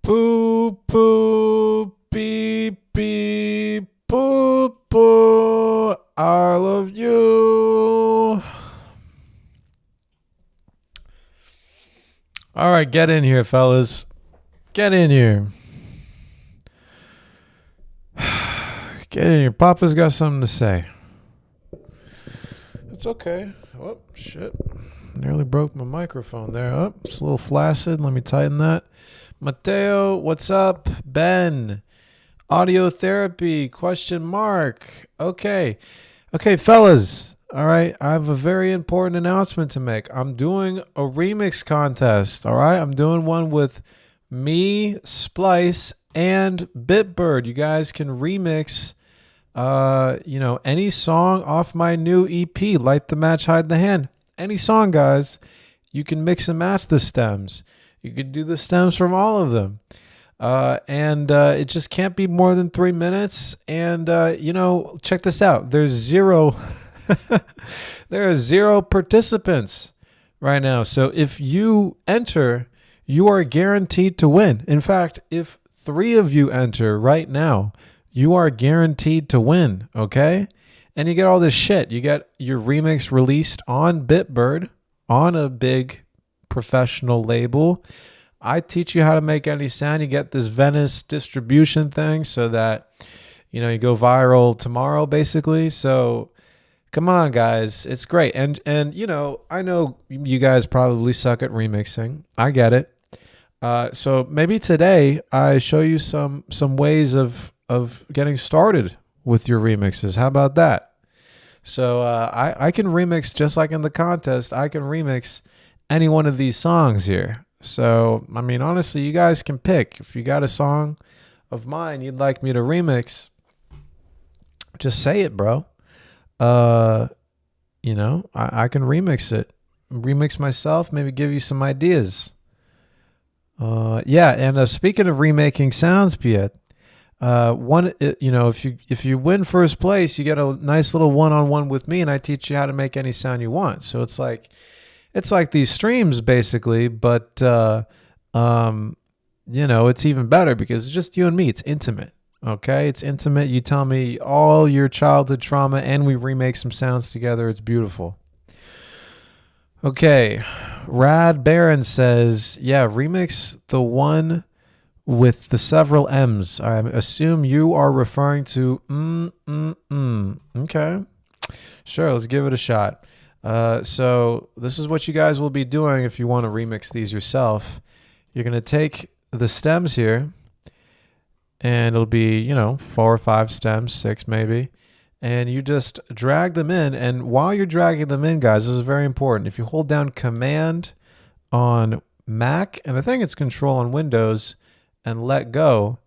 Poo poo beep beep poo poo. I love you. All right, get in here, fellas. Get in here. Get in here. Papa's got something to say. It's okay. Oh, shit. Nearly broke my microphone there. Oh, it's a little flaccid. Let me tighten that. Mateo, what's up? Ben, audio therapy, question mark. Okay, fellas. All right, I have a very important announcement to make. I'm doing a remix contest. All right, I'm doing one with me, Splice, and Bitbird. You guys can remix, any song off my new EP, Light the Match, Hide the Hand. Any song, guys. You can mix and match the stems. You could do the stems from all of them. And it just can't be more than 3 minutes. And, check this out. There are 0 participants right now. So if you enter, you are guaranteed to win. In fact, if 3 of you enter right now, you are guaranteed to win. Okay? And you get all this shit. You get your remix released on Bitbird, on a big professional label. I teach you how to make any sound. You get this Venice distribution thing so that, you go viral tomorrow, basically. So come on, guys. It's great. And I know you guys probably suck at remixing. I get it. So maybe today I show you some ways of getting started with your remixes. How about that? So I can remix just like in the contest. I can remix any one of these songs here. So, I mean, honestly, you guys can pick. If you got a song of mine you'd like me to remix, just say it, bro. I can remix it. Remix myself, maybe give you some ideas. Speaking of remaking sounds, Piet, if you win first place, you get a nice little one-on-one with me, and I teach you how to make any sound you want. So it's like these streams basically, but it's even better because it's just you and me. It's intimate. Okay, it's intimate. You tell me all your childhood trauma, and we remake some sounds together. It's beautiful. Okay, Rad Baron says, yeah, remix the one with the several M's. I assume you are referring to Okay, sure, let's give it a shot. So this is what you guys will be doing if you want to remix these yourself. You're going to take the stems here, and it'll be, 4 or 5 stems, 6 maybe, and you just drag them in. And while you're dragging them in, guys, this is very important. If you hold down Command on Mac, and I think it's Control on Windows, and let go,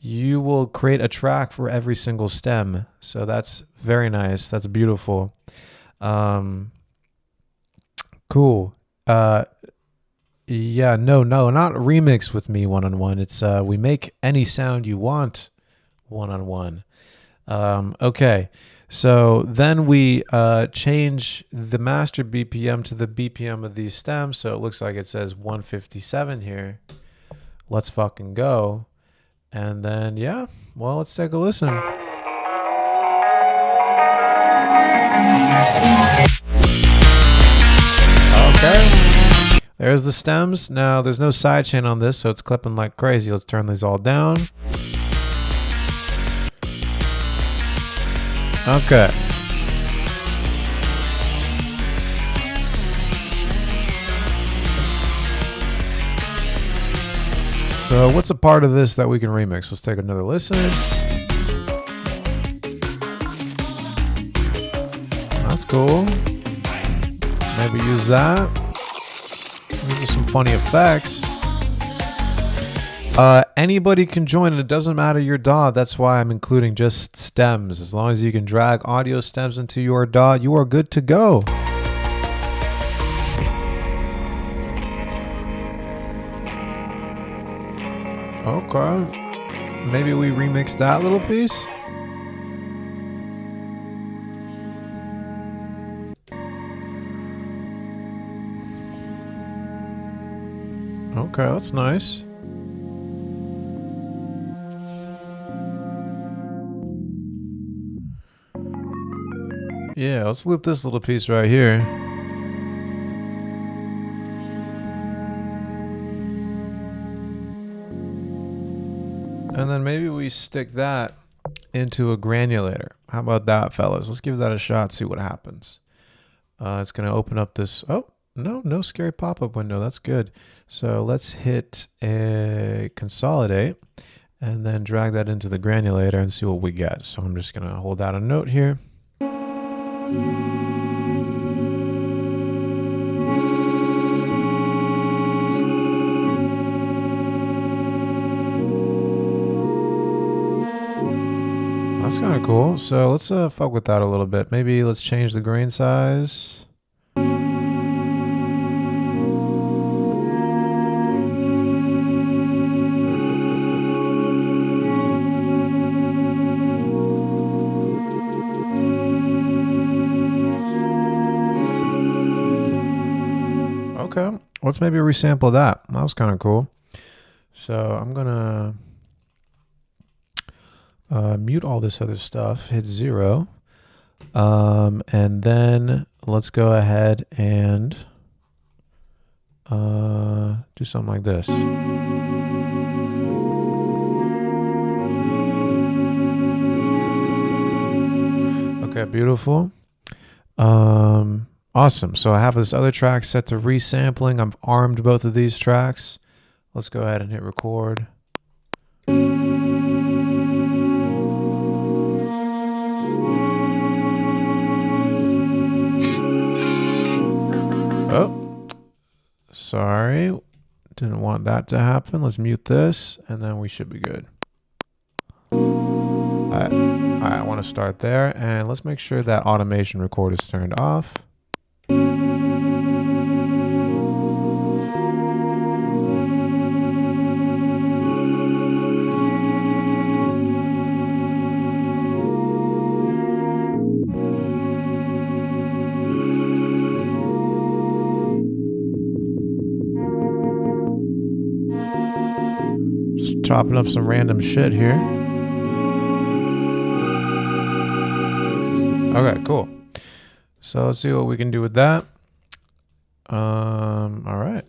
you will create a track for every single stem. So that's very nice. That's beautiful. Cool. No, not remix with me one-on-one. It's we make any sound you want one-on-one. Okay. So then we change the master BPM to the BPM of these stems. So it looks like it says 157 here. Let's fucking go. And then, let's take a listen. Okay. There's the stems. Now, there's no sidechain on this, so it's clipping like crazy. Let's turn these all down. Okay. So what's a part of this that we can remix? Let's take another listen. That's cool. Maybe use that. These are some funny effects. Anybody can join, and it doesn't matter your DAW. That's why I'm including just stems. As long as you can drag audio stems into your DAW, you are good to go. Okay. Maybe we remix that little piece. Okay, that's nice. Yeah, let's loop this little piece right here. And then maybe we stick that into a granulator. How about that, fellas? Let's give that a shot, see what happens. It's going to open up this. Oh, no scary pop-up window. That's good. So let's hit a consolidate and then drag that into the granulator and see what we get. So I'm just going to hold out a note here. That's kind of cool. So let's fuck with that a little bit. Maybe let's change the grain size. Okay, let's maybe resample that. That was kind of cool. So I'm gonna mute all this other stuff, hit 0, and then let's go ahead and do something like this. Okay, beautiful. Awesome. So I have this other track set to resampling. I've armed both of these tracks. Let's go ahead and hit record. Oh, sorry. Didn't want that to happen. Let's mute this and then we should be good. All right, I want to start there and let's make sure that automation record is turned off. Just chopping up some random shit here. Okay, cool. So let's see what we can do with that. All right.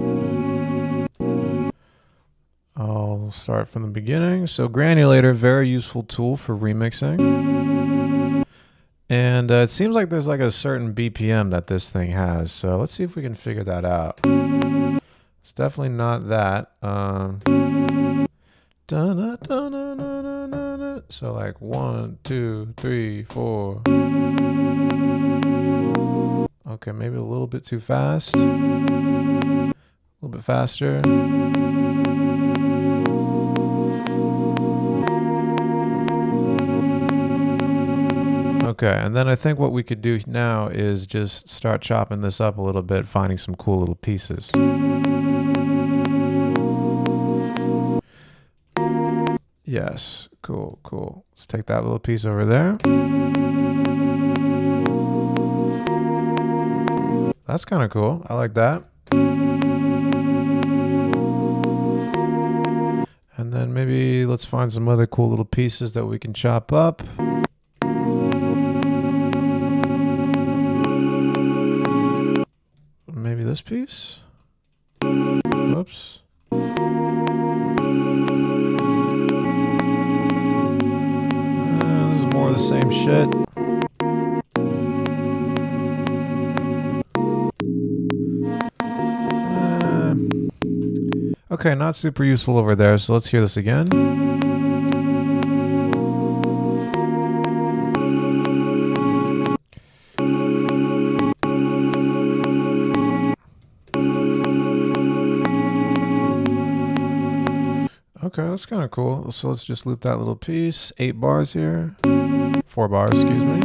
I'll start from the beginning. So granulator, very useful tool for remixing. And it seems like there's like a certain BPM that this thing has. So let's see if we can figure that out. It's definitely not that. So like 1, 2, 3, 4. Okay, maybe a little bit too fast. A little bit faster. Okay, and then I think what we could do now is just start chopping this up a little bit, finding some cool little pieces. Yes, cool, cool. Let's take that little piece over there. That's kind of cool. I like that. And then maybe let's find some other cool little pieces that we can chop up. Maybe this piece. Whoops. This is more of the same shit. Okay, not super useful over there, so let's hear this again. Okay, that's kind of cool. So let's just loop that little piece. 8 bars here. 4 bars, excuse me.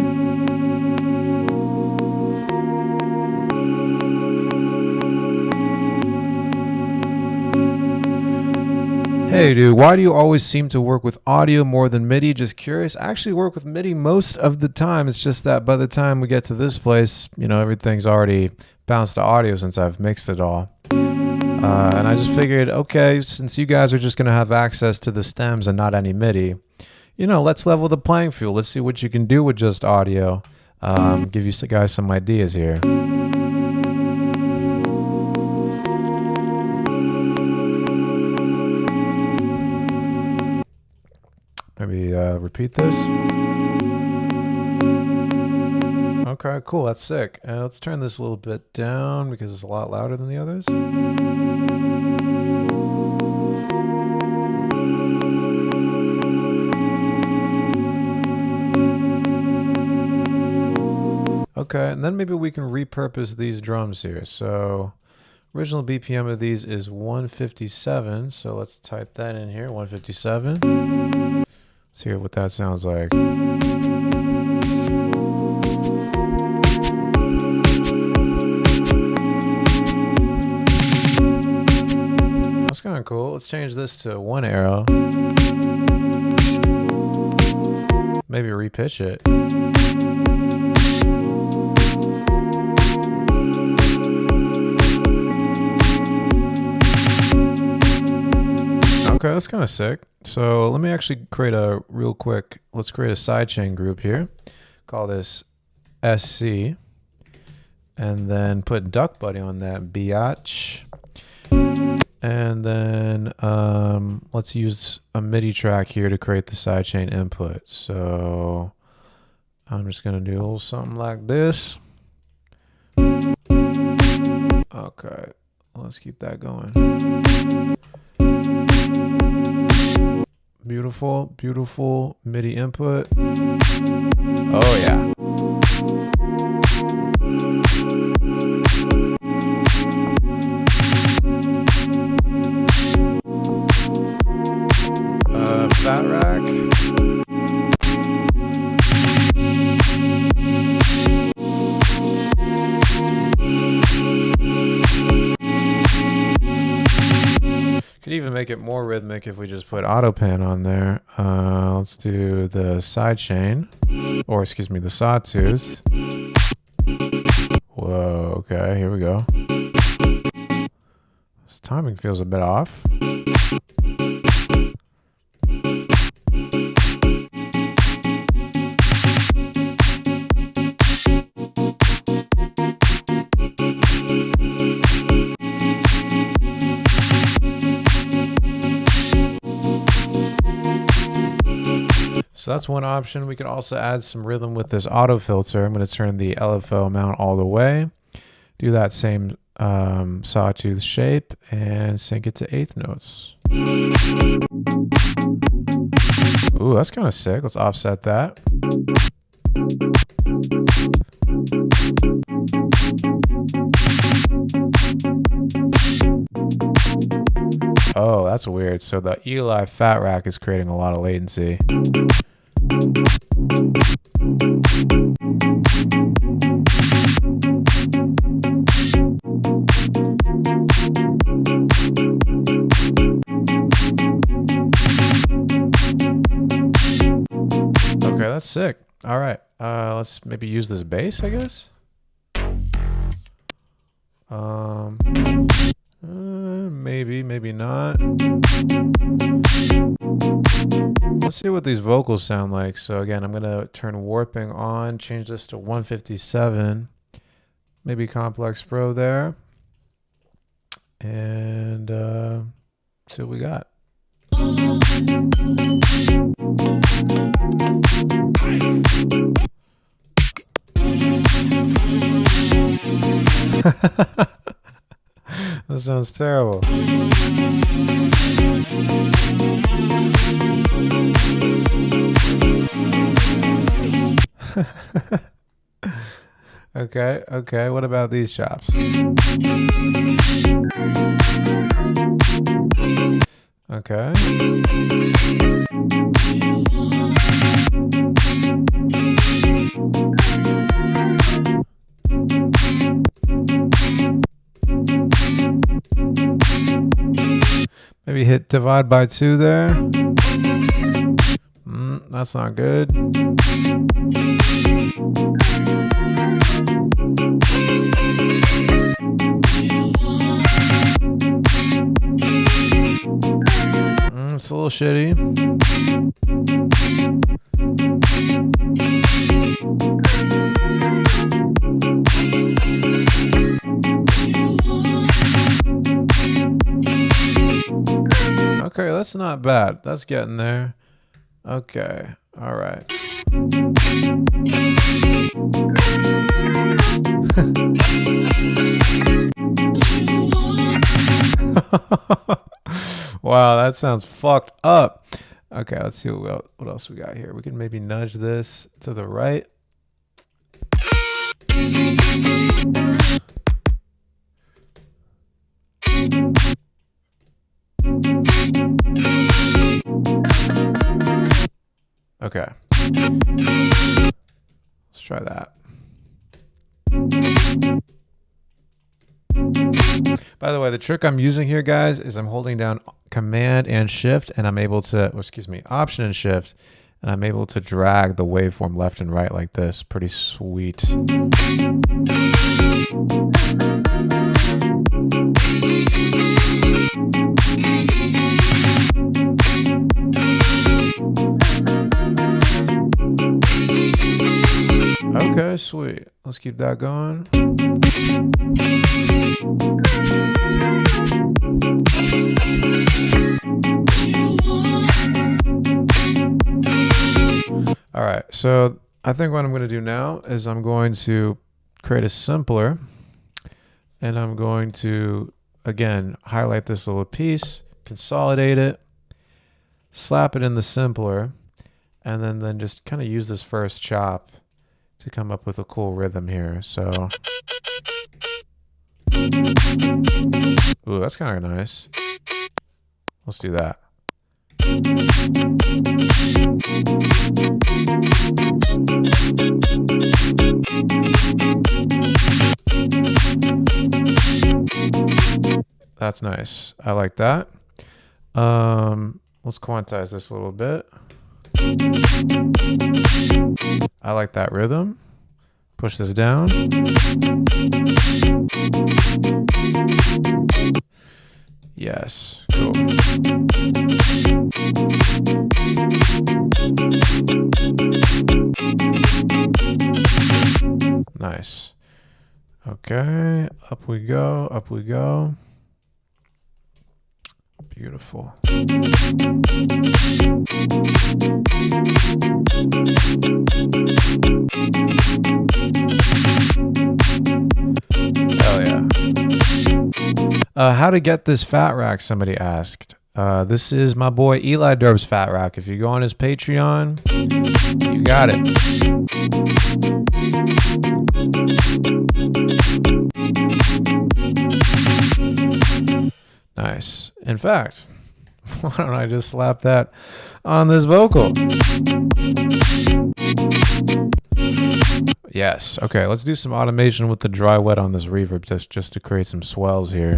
Hey dude, why do you always seem to work with audio more than MIDI? Just curious. I actually work with MIDI most of the time. It's just that by the time we get to this place, you know, everything's already bounced to audio since I've mixed it all. And I just figured, okay, since you guys are just going to have access to the stems and not any MIDI, you know, let's level the playing field. Let's see what you can do with just audio. give you guys some ideas here. Maybe repeat this. Okay, cool. That's sick. Let's turn this a little bit down because it's a lot louder than the others. Okay, and then maybe we can repurpose these drums here. So original BPM of these is 157. So let's type that in here, 157. Let's hear what that sounds like. That's kind of cool. Let's change this to 1 arrow. Maybe repitch it. Okay, that's kind of sick. So let me actually create a real quick, let's create a sidechain group here. Call this SC. And then put Duck Buddy on that, biatch. And then let's use a MIDI track here to create the sidechain input. So I'm just going to do a little something like this. Okay, let's keep that going. Beautiful, beautiful MIDI input. Oh yeah. Fat rack. Could even make it more rhythmic if we just put autopan on there. Let's do the sidechain, or excuse me, the sawtooth. Whoa, okay, here we go. This timing feels a bit off. So that's one option. We could also add some rhythm with this auto filter. I'm going to turn the LFO amount all the way. Do that same sawtooth shape and sync it to 1/8 notes. Ooh, that's kind of sick. Let's offset that. Oh, that's weird. So the Eli Fat Rack is creating a lot of latency. Okay, that's sick. All right, let's maybe use this bass, I guess. Maybe not. Let's see what these vocals sound like. So again, I'm gonna turn warping on, change this to 157, maybe Complex Pro there, and see what we got. That sounds terrible. Okay, what about these chops? Okay. Maybe hit divide by 2 there. That's not good. It's a little shitty. That's not bad. That's getting there. Okay. All right. Wow, that sounds fucked up. Okay, let's see what else we got here. We can maybe nudge this to the right. Okay. Let's try that. By the way, the trick I'm using here, guys, is I'm holding down Command and Shift, and I'm able to, Option and Shift, and I'm able to drag the waveform left and right like this. Pretty sweet. Okay, sweet. Let's keep that going. All right, so I think what I'm going to do now is I'm going to create a simpler, and I'm going to, again, highlight this little piece, consolidate it, slap it in the simpler, and then just kind of use this first chop to come up with a cool rhythm here. So, ooh, that's kind of nice. Let's do that. That's nice. I like that. Let's quantize this a little bit. I like that rhythm. Push this down. Yes, cool. Nice. Okay, up we go, up we go. Beautiful. Hell yeah. How to get this fat rack, somebody asked. This is my boy Eli Derb's fat rack. If you go on his Patreon, you got it. Nice. In fact, why don't I just slap that on this vocal? Yes. Okay, let's do some automation with the dry wet on this reverb just to create some swells here.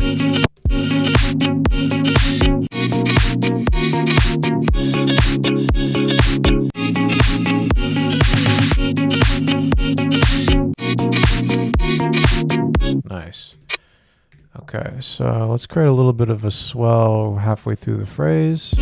Nice. Okay, so let's create a little bit of a swell halfway through the phrase.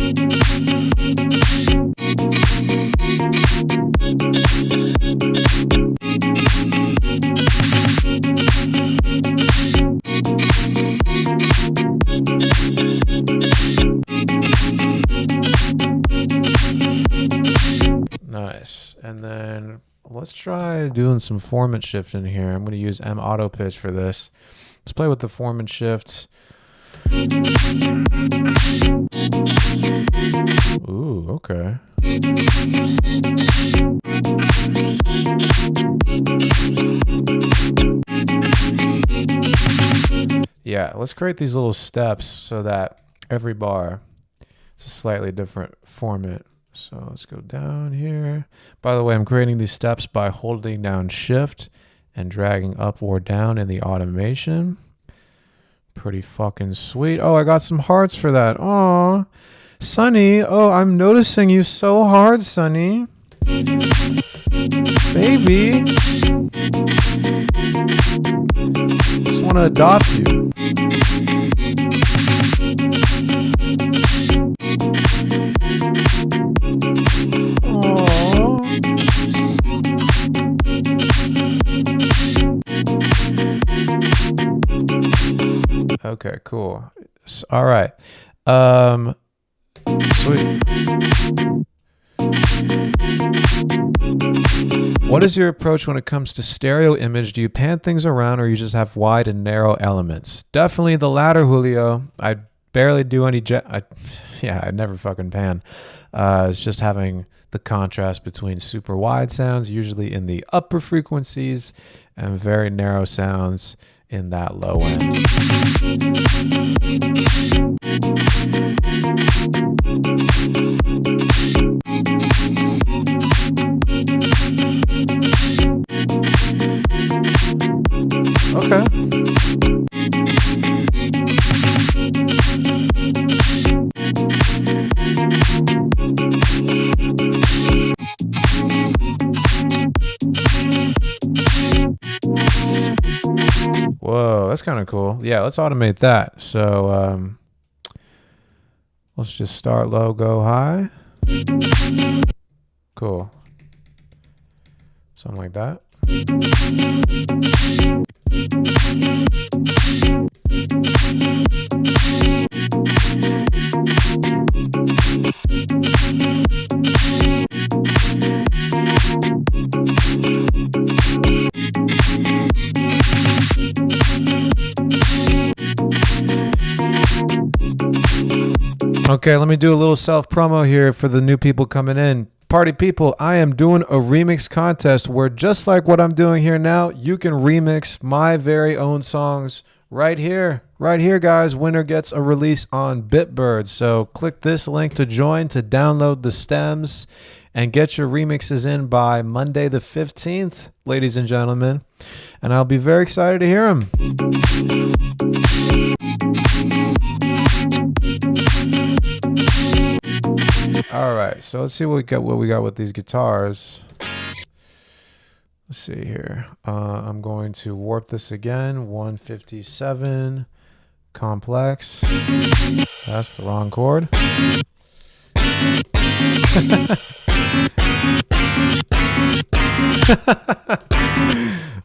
Nice. And then let's try doing some form and shift in here. I'm going to use M auto pitch for this. Let's play with the form and shift. Ooh, okay. Yeah, let's create these little steps so that every bar is a slightly different format. So let's go down here. By the way, I'm creating these steps by holding down Shift and dragging up or down in the automation. Pretty fucking sweet. Oh, I got some hearts for that. Aw, Sunny. Oh, I'm noticing you so hard, Sunny. Baby. Just want to adopt you. Okay, cool. All right. Sweet. What is your approach when it comes to stereo image? Do you pan things around or you just have wide and narrow elements? Definitely the latter, Julio. I barely do any I never fucking pan. It's just having the contrast between super wide sounds, usually in the upper frequencies, and very narrow sounds in that low end. Okay. Whoa, that's kind of cool. Yeah, let's automate that. So let's just start low, go high. Cool. Something like that. Okay, let me do a little self-promo here for the new people coming in. Party people, I am doing a remix contest where, just like what I'm doing here now, you can remix my very own songs right here. Right here, guys. Winner gets a release on Bitbird. So click this link to join to download the stems and get your remixes in by Monday the 15th, ladies and gentlemen. And I'll be very excited to hear them. All right, so let's see what we got with these guitars. Let's see here. I'm going to warp this again. 157 complex. That's the wrong chord.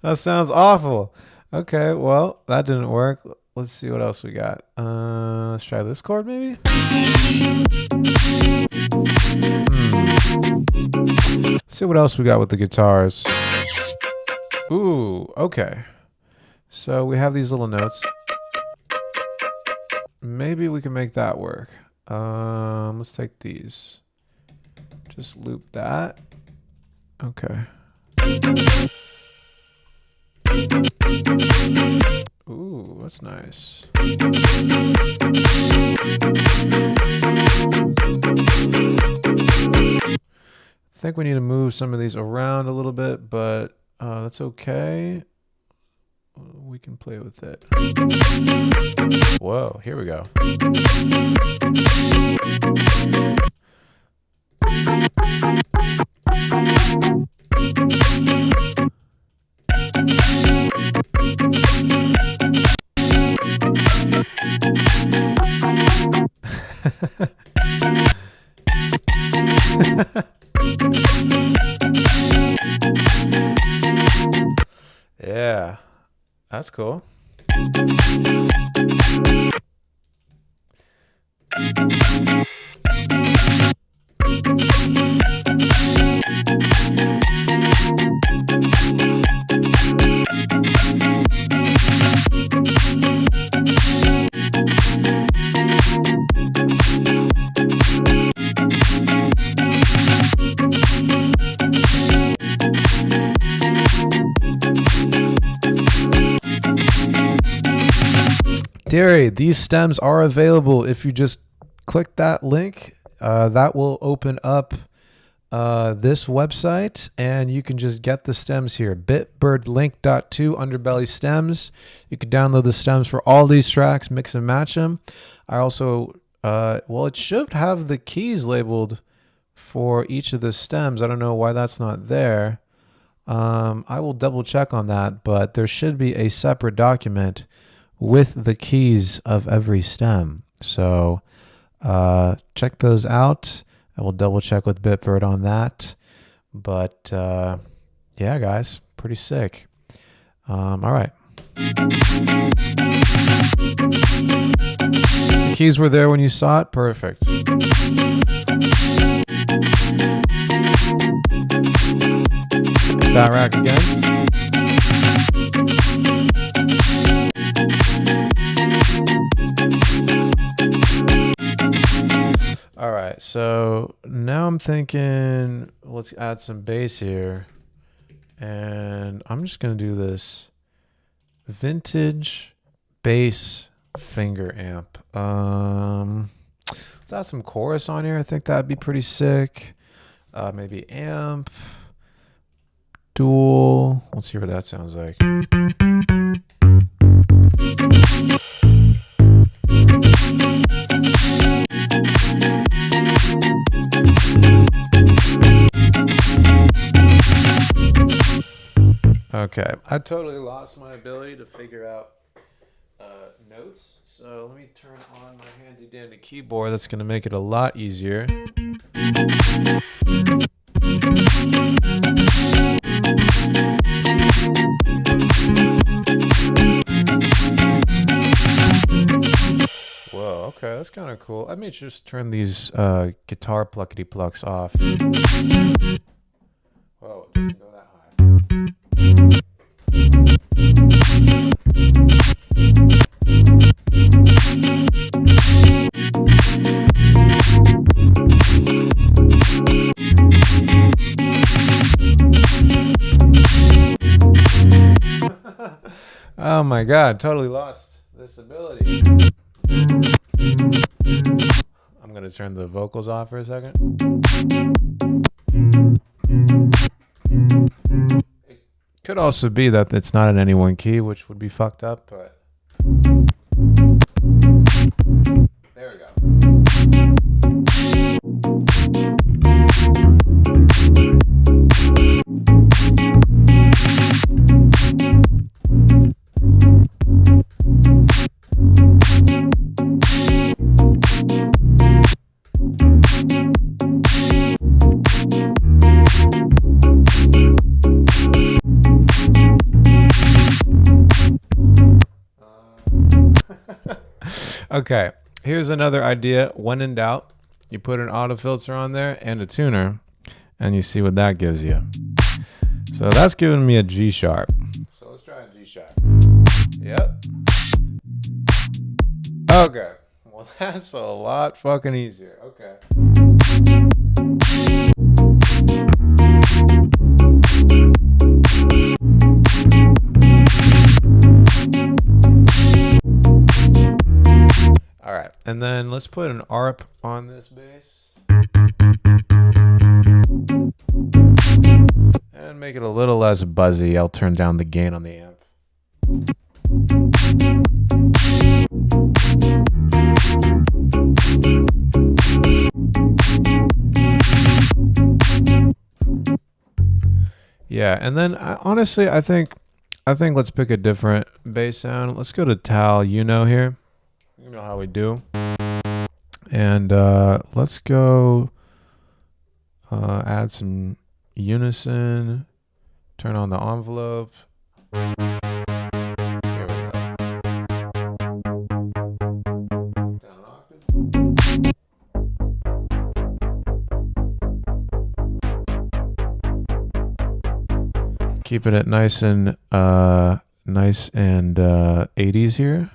That sounds awful. Okay, well, that didn't work. Let's see what else we got. Let's try this chord maybe. See what else we got with the guitars. Ooh, okay. So we have these little notes. Maybe we can make that work. Let's take these. Just loop that. Okay. Ooh, that's nice. I think we need to move some of these around a little bit, but that's okay. We can play with it. Whoa, here we go. Yeah, that's cool. Derry, these stems are available. If you just click that link, that will open up this website, and you can just get the stems here. bitbirdlink.to underbelly stems. You can download the stems for all these tracks, mix and match them. I also, well, it should have the keys labeled for each of the stems. I don't know why that's not there. I will double check on that, but there should be a separate document with the keys of every stem. So check those out. I will double check with Bitbird on that. But yeah, guys, pretty sick. All right. The keys were there when you saw it? Perfect. Fat rack again. All right, so now I'm thinking let's add some bass here. And I'm just going to do this vintage bass finger amp. Let's add some chorus on here. I think that'd be pretty sick. Maybe amp, dual. Let's see what that sounds like. Okay, I totally lost my ability to figure out notes. So let me turn on my handy dandy keyboard. That's going to make it a lot easier. Whoa, okay, that's kind of cool. Let me just turn these guitar pluckety plucks off. Whoa, it doesn't go that high. Oh my god, totally lost this ability. I'm gonna turn the vocals off for a second. It could also be that it's not in any one key, which would be fucked up, but there we go. Okay, here's another idea. When in doubt, you put an auto filter on there and a tuner, and you see what that gives you. So that's giving me a G sharp. So let's try a G sharp. Yep. Okay. Well, that's a lot fucking easier. Okay. All right, and then let's put an ARP on this bass. And make it a little less buzzy. I'll turn down the gain on the amp. Yeah, and then honestly, I think let's pick a different bass sound. Let's go to Tal, you know here. You know how we do. And let's go add some unison, turn on the envelope. Here we go. Down an octave. Keeping it nice and 80s here.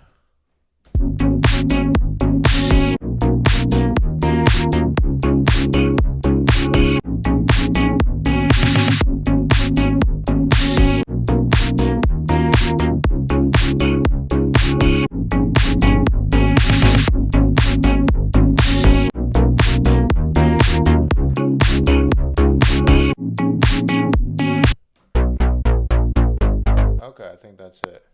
Okay, I think that's it.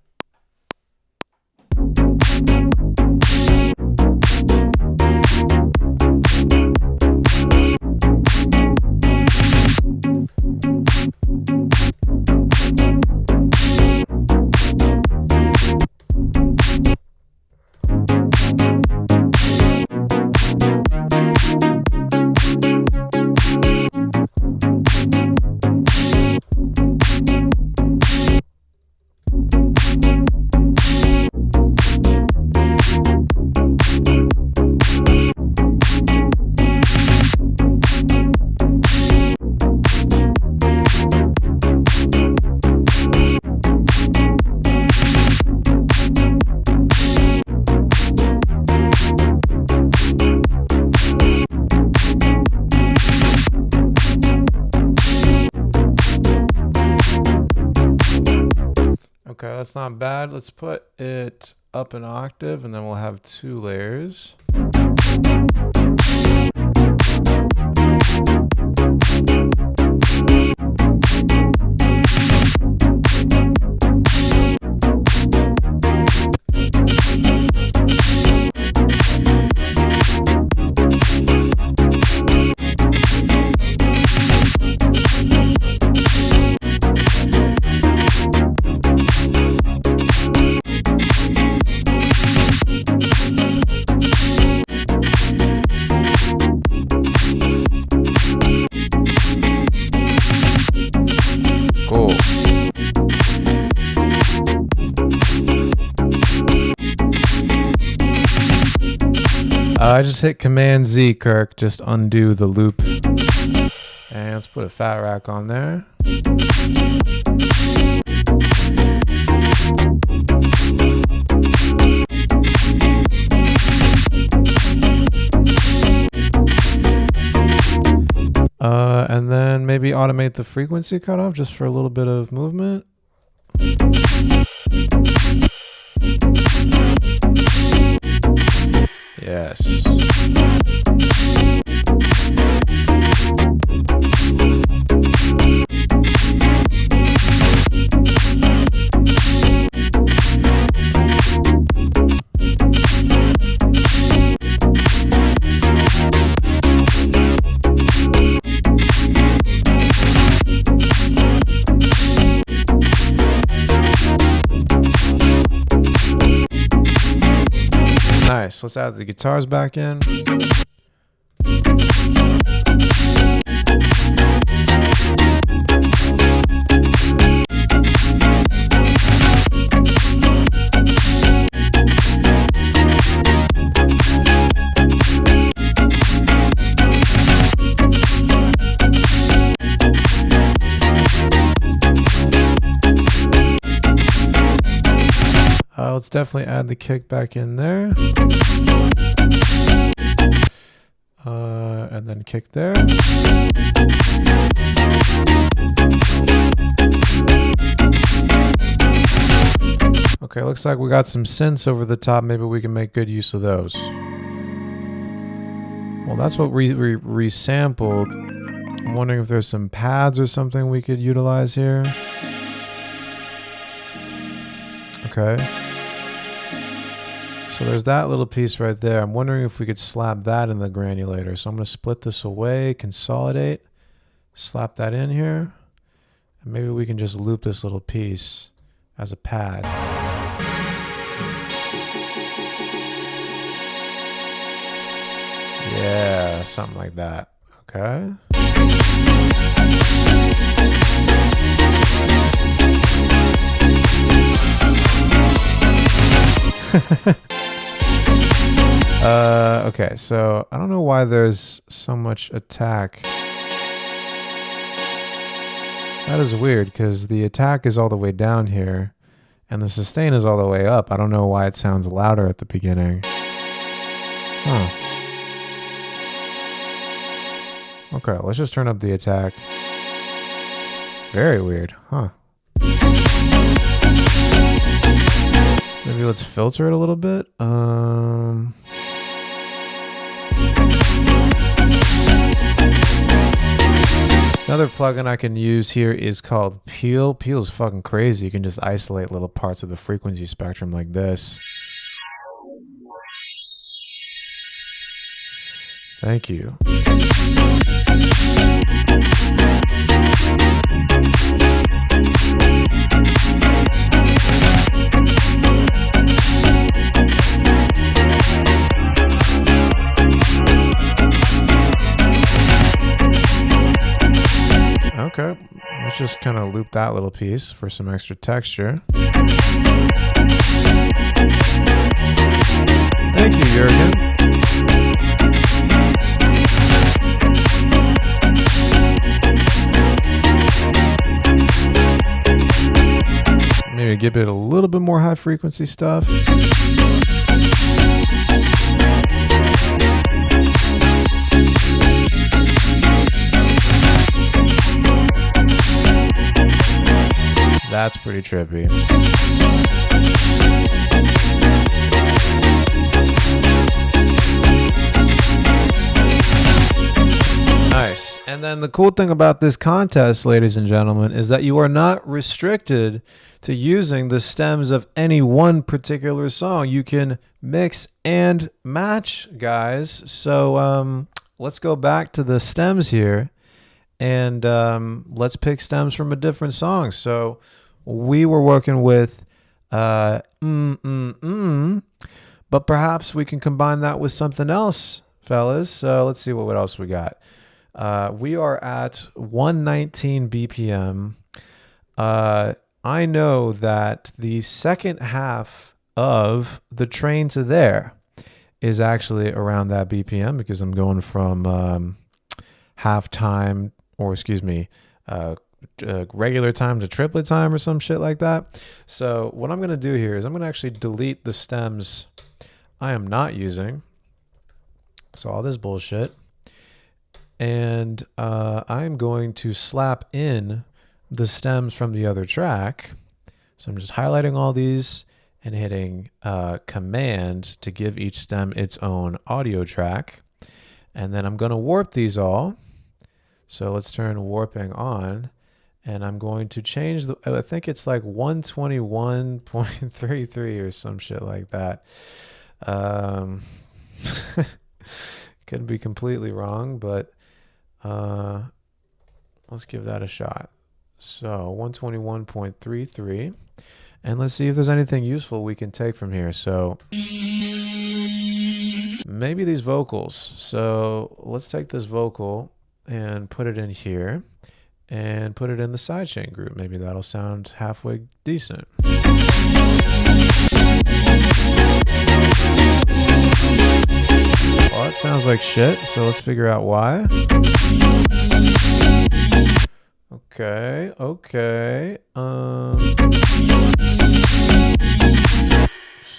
Okay, that's not bad. Let's put it up an octave and then we'll have 2 layers. Cool. I just hit Command Z, Kirk. Just undo the loop. And let's put a fat rack on there. And then maybe automate the frequency cutoff just for a little bit of movement. Yes. Nice. Let's add the guitars back in. Let's definitely add the kick back in there. And then kick there. Okay, looks like we got some synths over the top. Maybe we can make good use of those. Well, that's what we resampled. I'm wondering if there's some pads or something we could utilize here. Okay. So there's that little piece right there. I'm wondering if we could slap that in the granulator. So I'm going to split this away, consolidate, slap that in here. And maybe we can just loop this little piece as a pad. Yeah, something like that. Okay. Okay, so I don't know why there's so much attack. That is weird because the attack is all the way down here and the sustain is all the way up. I don't know why it sounds louder at the beginning. Huh. Okay, let's just turn up the attack. Very weird, huh? Maybe let's filter it a little bit. Another plugin I can use here is called Peel. Peel is fucking crazy. You can just isolate little parts of the frequency spectrum like this. Thank you. Okay, let's just kind of loop that little piece for some extra texture. Thank you, Jurgen. Maybe give it a little bit more high frequency stuff. That's pretty trippy. Nice. And then the cool thing about this contest, ladies and gentlemen, is that you are not restricted to using the stems of any one particular song. You can mix and match, guys. So let's go back to the stems here, and let's pick stems from a different song. So we were working with but perhaps we can combine that with something else, fellas. So let's see what else we got. We are at 119 BPM. I know that the second half of the Train to There is actually around that BPM because I'm going from halftime, or excuse me, regular time to triplet time or some shit like that. So what I'm going to do here is I'm going to actually delete the stems I am not using. So all this bullshit. And I'm going to slap in the stems from the other track. So I'm just highlighting all these and hitting Command to give each stem its own audio track. And then I'm going to warp these all. So let's turn warping on. And I'm going to change the, I think it's like 121.33 or some shit like that. Could be completely wrong, but let's give that a shot. So 121.33, and let's see if there's anything useful we can take from here. So maybe these vocals. So let's take this vocal and put it in here and put it in the sidechain group. Maybe that'll sound halfway decent. Well, that sounds like shit, so let's figure out why. Okay.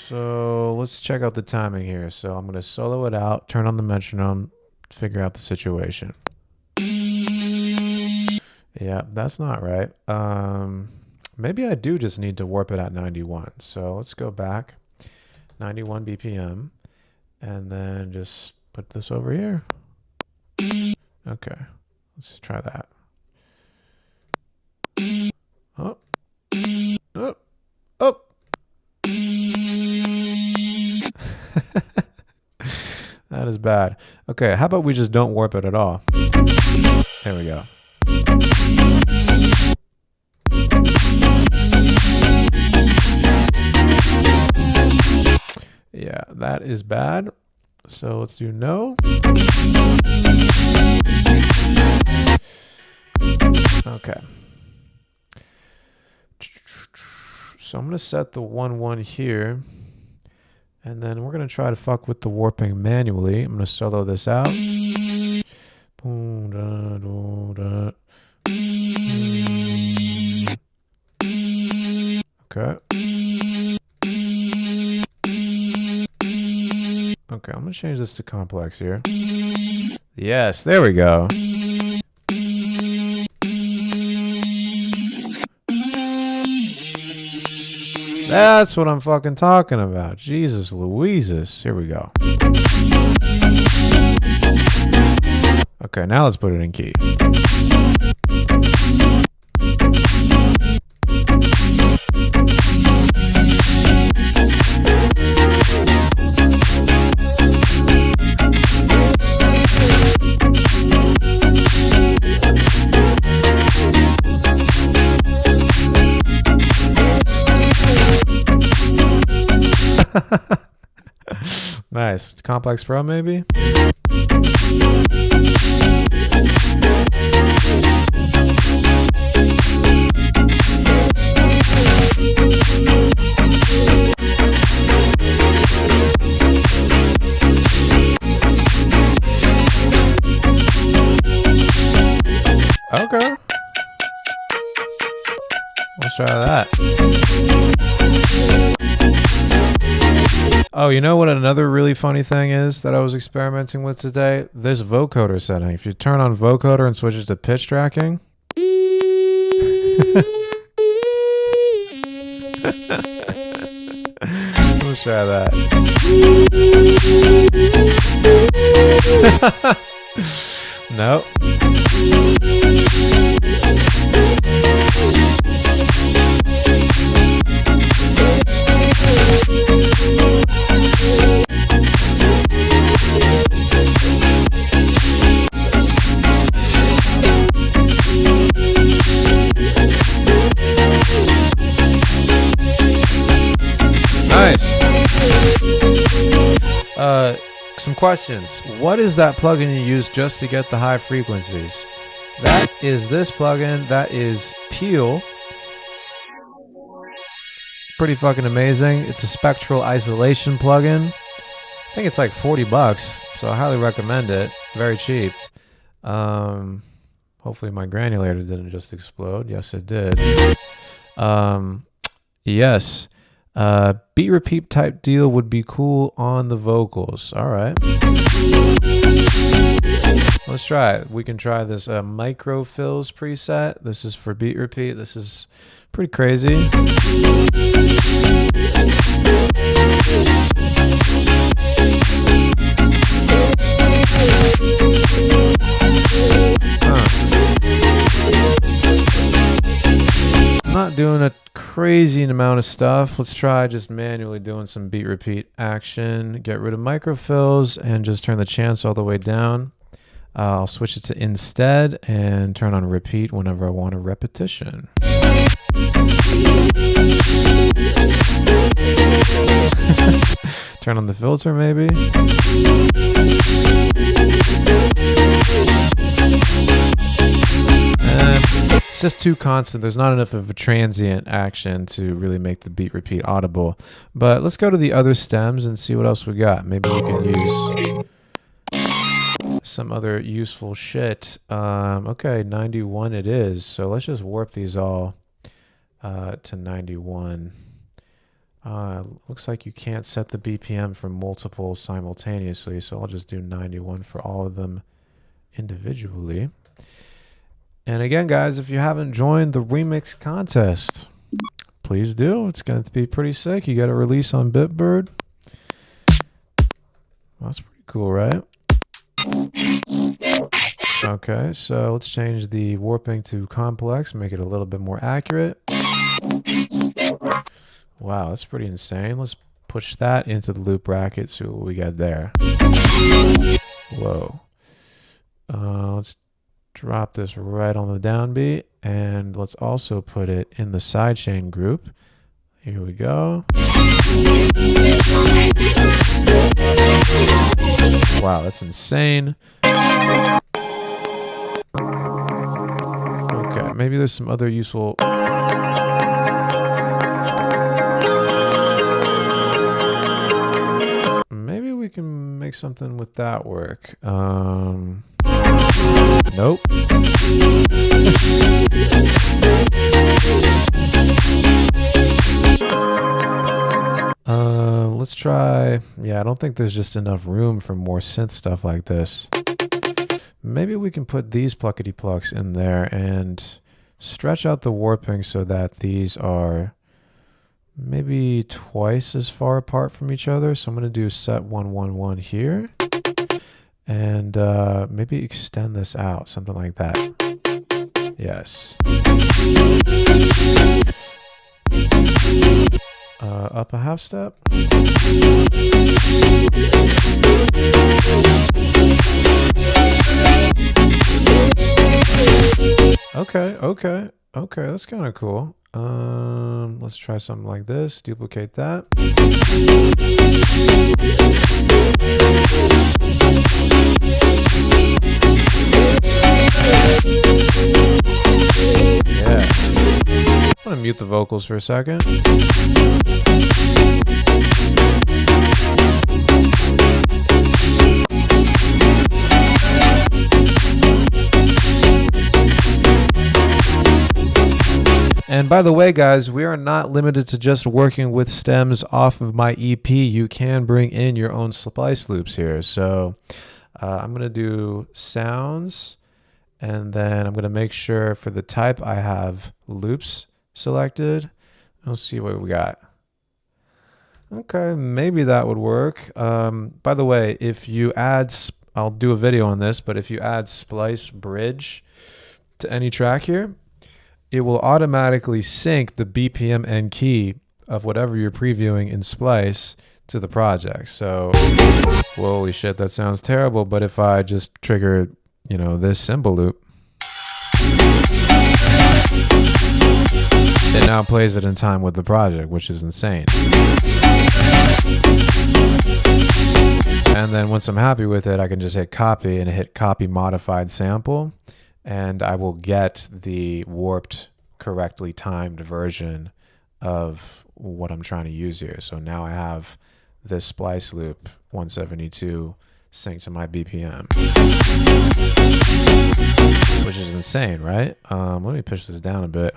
So let's check out the timing here. So I'm going to solo it out, turn on the metronome, figure out the situation. Yeah, that's not right. Maybe I do just need to warp it at 91. So let's go back, 91 BPM, and then just put this over here. Okay, let's try that. Oh. That is bad. Okay, how about we just don't warp it at all? There we go. Yeah, that is bad. So let's do no. Okay. So I'm going to set the 1-1 here. And then we're going to try to fuck with the warping manually. I'm going to solo this out. Okay. Okay, I'm going to change this to complex here. Yes, there we go. That's what I'm fucking talking about. Jesus Louises. Here we go. Okay, now let's put it in key. Nice. Complex Pro, maybe? Okay. Let's try that. Oh, you know what another really funny thing is that I was experimenting with today? This vocoder setting. If you turn on vocoder and switch it to pitch tracking. Let's try that. Nope. Nice. Some questions. What is that plugin you use just to get the high frequencies? That is this plugin. That is Peel. Pretty fucking amazing. It's a spectral isolation plugin. I think it's like 40 bucks, so I highly recommend it. Very cheap. Hopefully my granulator didn't just explode. Yes, it did. Yes. Beat repeat type deal would be cool on the vocals. All right. Let's try it. We can try this micro fills preset. This is for beat repeat. This is pretty crazy. Not doing a crazy amount of stuff. Let's try just manually doing some beat repeat action. Get rid of microfills and just turn the chance all the way down. I'll switch it to instead and turn on repeat whenever I want a repetition. Turn on the filter maybe. It's just too constant. There's not enough of a transient action to really make the beat repeat audible. But let's go to the other stems and see what else we got. Maybe we can use some other useful shit. Okay, 91 it is. So let's just warp these all to 91. Looks like you can't set the BPM for multiple simultaneously, so I'll just do 91 for all of them individually. And again, guys, if you haven't joined the remix contest, please do. It's going to be pretty sick. You got a release on Bitbird. Well, that's pretty cool, right? Okay, so let's change the warping to complex, make it a little bit more accurate. Wow, that's pretty insane. Let's push that into the loop bracket, see what we got there. Whoa. Let's drop this right on the downbeat, and let's also put it in the sidechain group. Here we go. Wow, that's insane. Okay, maybe there's some other useful... Maybe we can make something with that work. Nope. Let's try... Yeah, I don't think there's just enough room for more synth stuff like this. Maybe we can put these pluckety plucks in there and stretch out the warping so that these are maybe twice as far apart from each other. So I'm going to do set 111 here. And maybe extend this out, something like that. Yes. Up a half step. Okay, that's kind of cool. Let's try something like this. Duplicate that. Yeah. I'm gonna mute the vocals for a second. And by the way, guys, we are not limited to just working with stems off of my EP. You can bring in your own splice loops here. So I'm going to do sounds, and then I'm going to make sure for the type I have loops selected. Let's see what we got. Okay, maybe that would work. By the way, if you add, I'll do a video on this, but if you add splice bridge to any track here, it will automatically sync the BPM and key of whatever you're previewing in Splice to the project. So, holy shit, that sounds terrible. But if I just trigger, you know, this cymbal loop, it now plays it in time with the project, which is insane. And then once I'm happy with it, I can just hit copy and hit copy modified sample, and I will get the warped, correctly timed version of what I'm trying to use here. So now I have this splice loop 172 synced to my BPM, which is insane, right? Let me push this down a bit.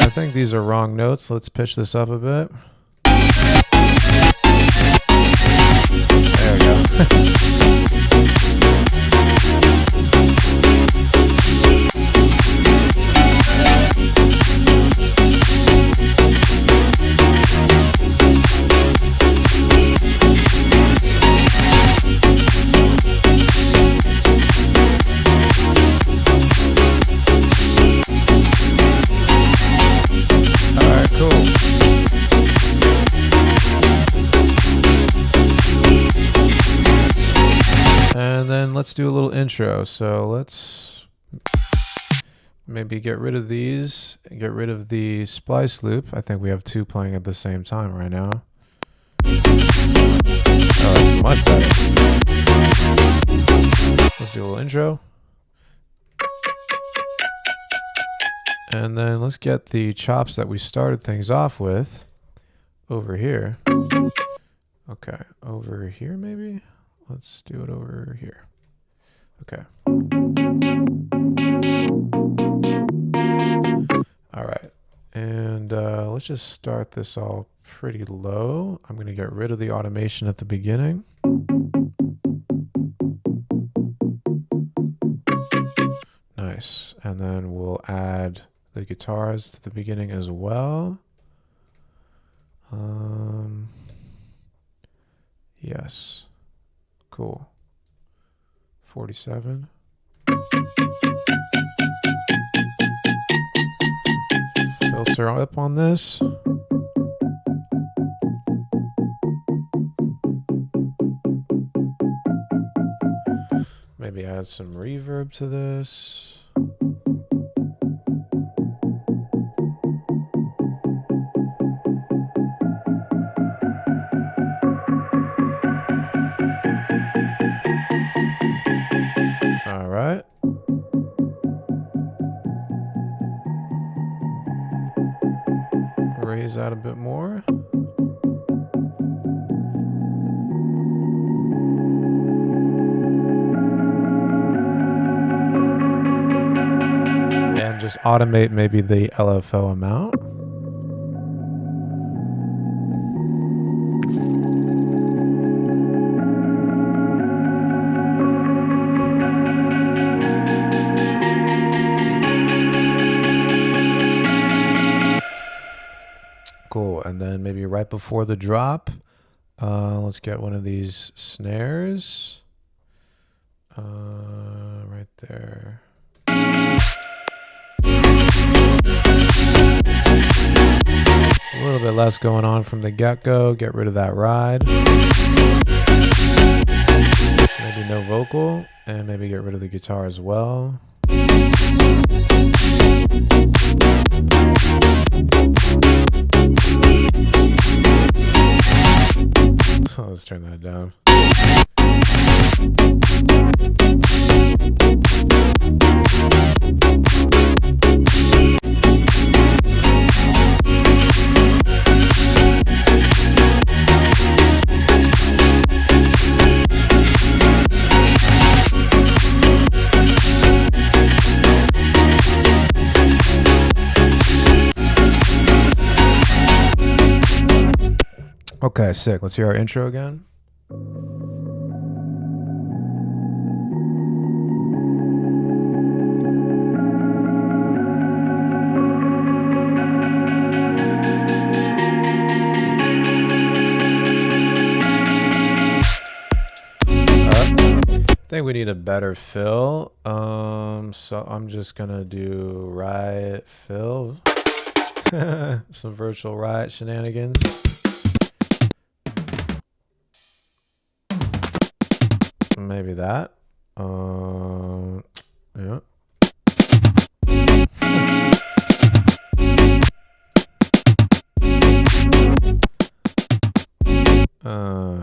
I think these are wrong notes. Let's pitch this up a bit. There we go. Let's do a little intro. So let's maybe get rid of these and get rid of the splice loop. I think we have two playing at the same time right now. Oh, that's much better. Let's do a little intro. And then let's get the chops that we started things off with over here. Okay, over here maybe? Let's do it over here. Okay. All right. And let's just start this all pretty low. I'm going to get rid of the automation at the beginning. Nice. And then we'll add the guitars to the beginning as well. Yes. Cool. 47. Filter up on this. Maybe add some reverb to this. Raise that a bit more. And just automate maybe the LFO amount. Cool, and then maybe right before the drop, let's get one of these snares. Right there. A little bit less going on from the get-go. Get rid of that ride. Maybe no vocal, and maybe get rid of the guitar as well. Let's turn that down. Okay, sick. Let's hear our intro again. think we need a better fill. So I'm just gonna do riot fill. Some virtual riot shenanigans. Maybe that. Yeah.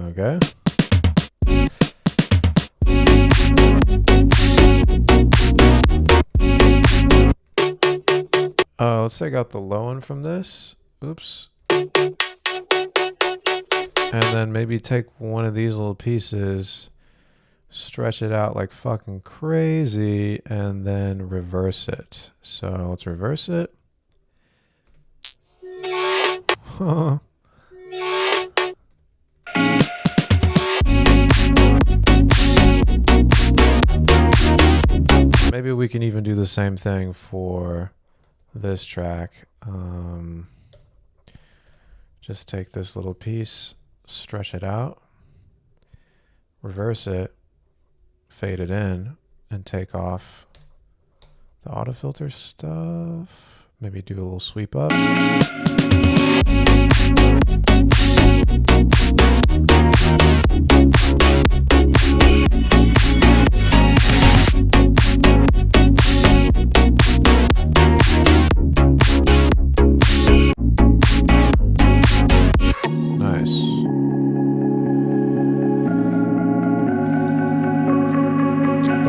Okay. Let's take out the low one from this. Oops. And then maybe take one of these little pieces, stretch it out like fucking crazy, and then reverse it. So let's reverse it. Maybe we can even do the same thing for this track. Just take this little piece, stretch it out, reverse it, fade it in, and take off the auto filter stuff. Maybe do a little sweep up.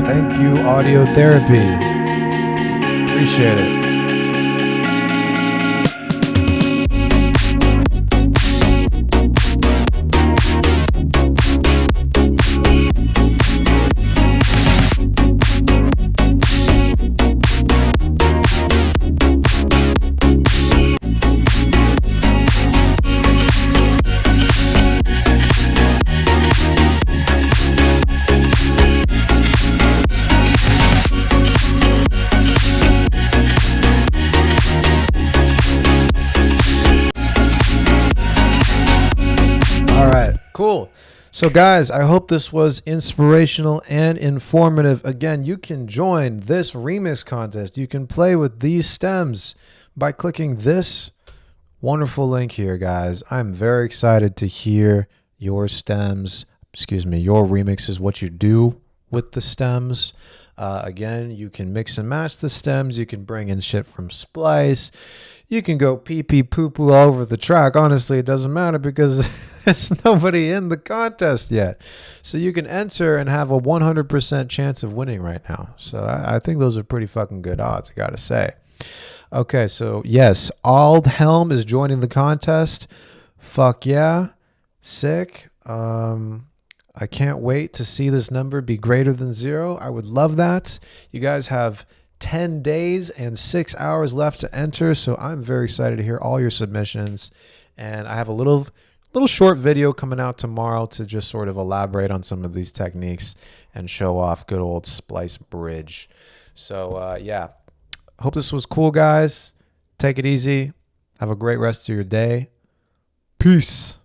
Thank you, Audio Therapy. Appreciate it. Cool. So guys, I hope this was inspirational and informative. Again, you can join this remix contest. You can play with these stems by clicking this wonderful link here, guys. I'm very excited to hear your stems, your remixes, what you do with the stems. Again, you can mix and match the stems. You can bring in shit from Splice. You can go pee-pee poo-poo all over the track. Honestly, it doesn't matter because there's nobody in the contest yet. So you can enter and have a 100% chance of winning right now. So I think those are pretty fucking good odds, I gotta say. Okay, so yes, Aldhelm is joining the contest. Fuck yeah. Sick. I can't wait to see this number be greater than 0. I would love that. You guys have 10 days and 6 hours left to enter, so I'm very excited to hear all your submissions. And I have a little short video coming out tomorrow to just sort of elaborate on some of these techniques and show off good old Splice Bridge. So yeah, hope this was cool, guys. Take it easy. Have a great rest of your day. Peace.